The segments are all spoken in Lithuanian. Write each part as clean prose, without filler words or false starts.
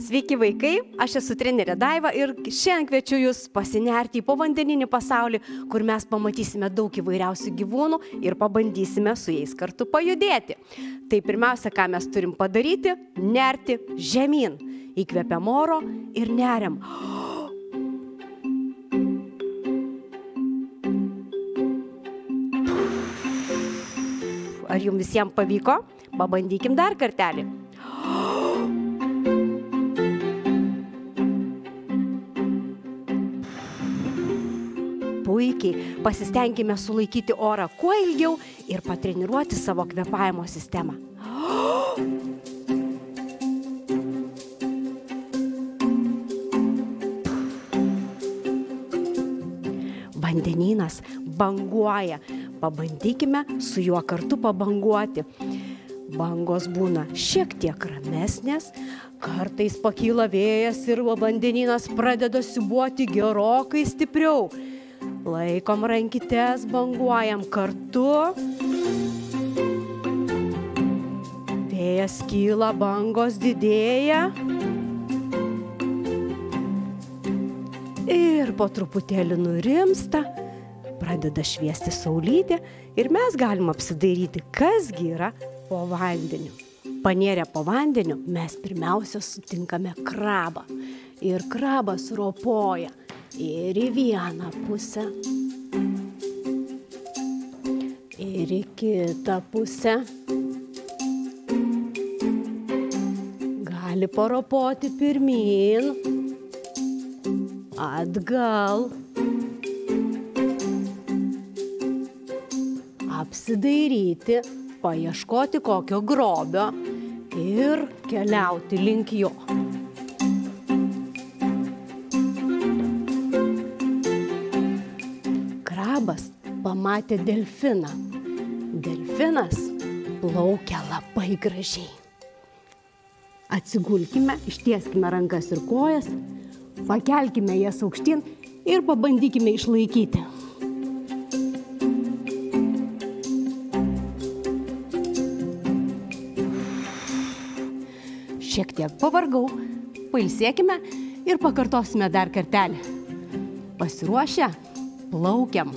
Sveiki vaikai, aš esu trenerė Daiva ir šiandien kviečiu jūs pasinerti į povandeninį pasaulį, kur mes pamatysime daug įvairiausių gyvūnų ir pabandysime su jais kartu pajudėti. Tai pirmiausia, ką mes turim padaryti, nerti žemyn. Įkvepiam oro ir neriam. Ar jums visiems pavyko? Pabandykim dar kartelį. Puikiai, pasistengime sulaikyti orą kuo ilgiau ir patreniruoti savo kvėpavimo sistemą. Vandenynas banguoja. Pabandykime su juo kartu pabanguoti. Bangos būna šiek tiek ramesnės, kartais pakyla vėjas ir vandenynas pradeda siūbuoti gerokai stipriau. Laikom rankytes, banguojam kartu. Vėjas kyla, bangos didėja. Ir po truputėlį nurimsta, pradeda šviesti saulytė ir mes galim apsidairyti, kasgi yra po vandeniu. Panėrę po vandeniu mes pirmiausia sutinkame krabą. Ir krabas ropoja ir į vieną pusę, ir į kitą pusę. Gali paropoti pirmyn, atgal, apsidairyti, paieškoti kokio grobio ir keliauti link jo. Krabas pamatė delfiną. Delfinas plaukia labai gražiai. Atsigulkime, ištieskime rankas ir kojas, pakelkime jas aukštyn ir pabandykime išlaikyti. Šiek tiek pavargau, pailsėkime ir pakartosime dar kartelį. Pasiruošę, plaukiam.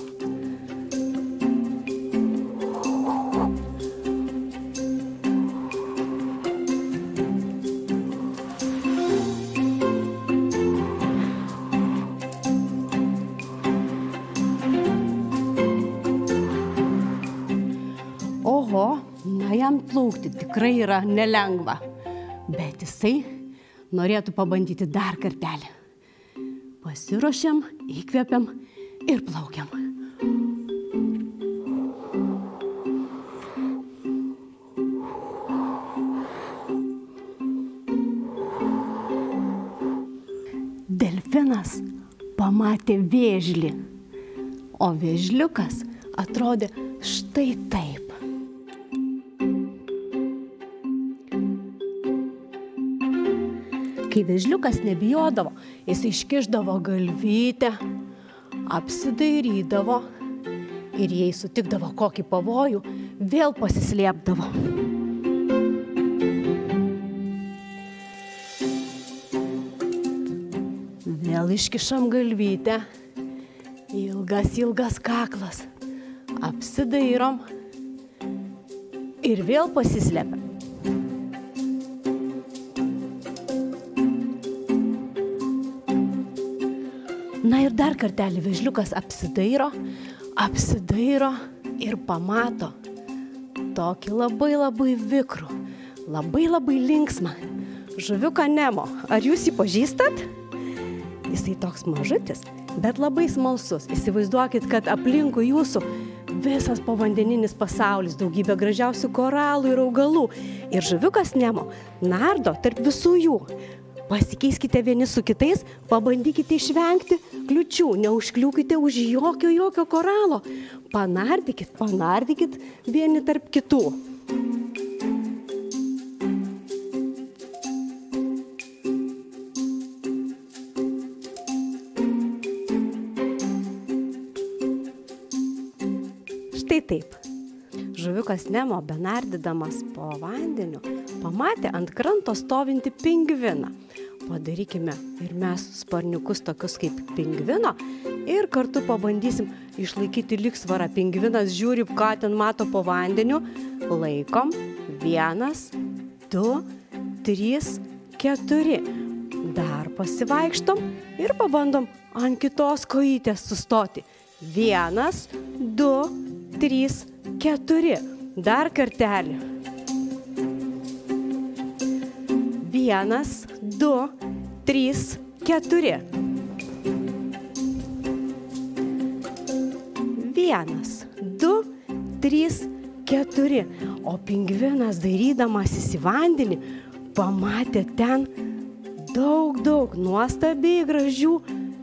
Oho, na jam plaukti tikrai yra nelengva. Bet jisai norėtų pabandyti dar kartelį. Pasiruošiam, įkvepiam ir plaukiam. Delfinas pamatė vėžlį, o vėžliukas atrodė štai taip. Kai vėžliukas nebijodavo, jis iškišdavo galvytę, apsidairydavo ir jei sutikdavo kokį pavojų, vėl pasislėpdavo. Vėl iškišam galvytę, ilgas kaklas, apsidairom ir vėl pasislepiam. Na ir dar kartelį vėžliukas apsidairo ir pamato tokį labai vikrų, labai linksmą žuviuką Nemo. Ar jūs jį pažįstat? Jisai toks mažutis, bet labai smalsus. Įsivaizduokit, kad aplinkui jūsų visas povandeninis pasaulis, daugybė gražiausių koralų ir augalų. Ir žuviukas Nemo nardo tarp visų jų. Pasikeiskite vieni su kitais, pabandykite išvengti kliučių, neužkliūkite už jokio koralo. Panardykit vieni tarp kitų. Štai taip. žuviukas Nemo, benardydamas po vandeniu, pamatė ant kranto stovintį pingviną. Padarykime ir mes sparniukus tokius kaip pingvino ir kartu pabandysim išlaikyti lygsvarą. Pingvinas žiūri, ką ten mato po vandeniu. Laikom. 1, 2, 3, 4. Dar pasivaikštom ir pabandom ant kitos kojytės sustoti. 1, 2, 3, 4. Dar kartelį. 1, 2, 3, 4. 1, 2, 3, 4. O pingvinas, dairydamasis į vandenį, pamatė ten daug nuostabiai gražių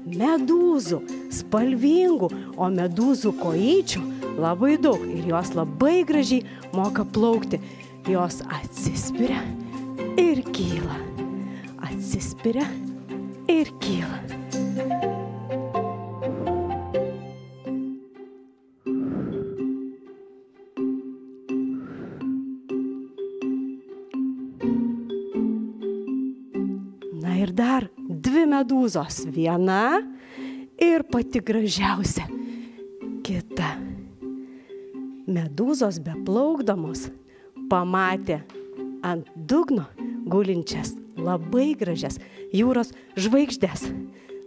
medūzų, spalvingų, o medūzų kojyčių labai daug ir jos labai gražiai moka plaukti. Jos atsispiria ir kyla. Atsispiria ir kyla. Na ir dar 2 medūzos. Viena ir pati gražiausia. Kita. Medūzos beplaukdamos pamatė ant dugno gulinčias labai gražias jūros žvaigždės.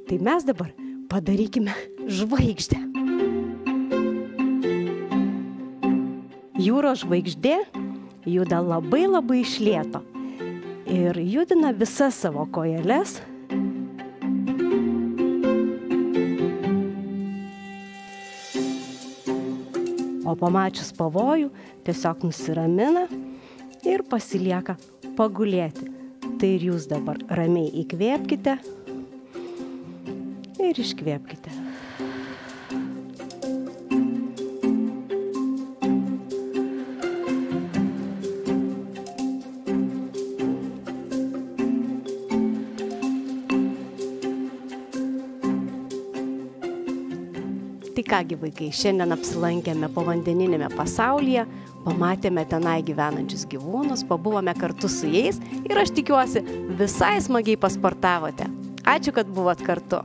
Tai mes dabar padarykime žvaigždę. Jūros žvaigždė juda labai iš lėto ir judina visas savo kojeles. O pamačius pavojų tiesiog nusiramina ir pasilieka pagulėti. Tai ir jūs dabar ramiai įkvėpkite ir iškvėpkite. Tai kągi vaikai, šiandien apsilankėme povandeninėme pasaulyje, pamatėme tenai gyvenančius gyvūnus, pabuvome kartu su jais ir aš tikiuosi, visai smagiai pasportavote. Ačiū, kad buvot kartu.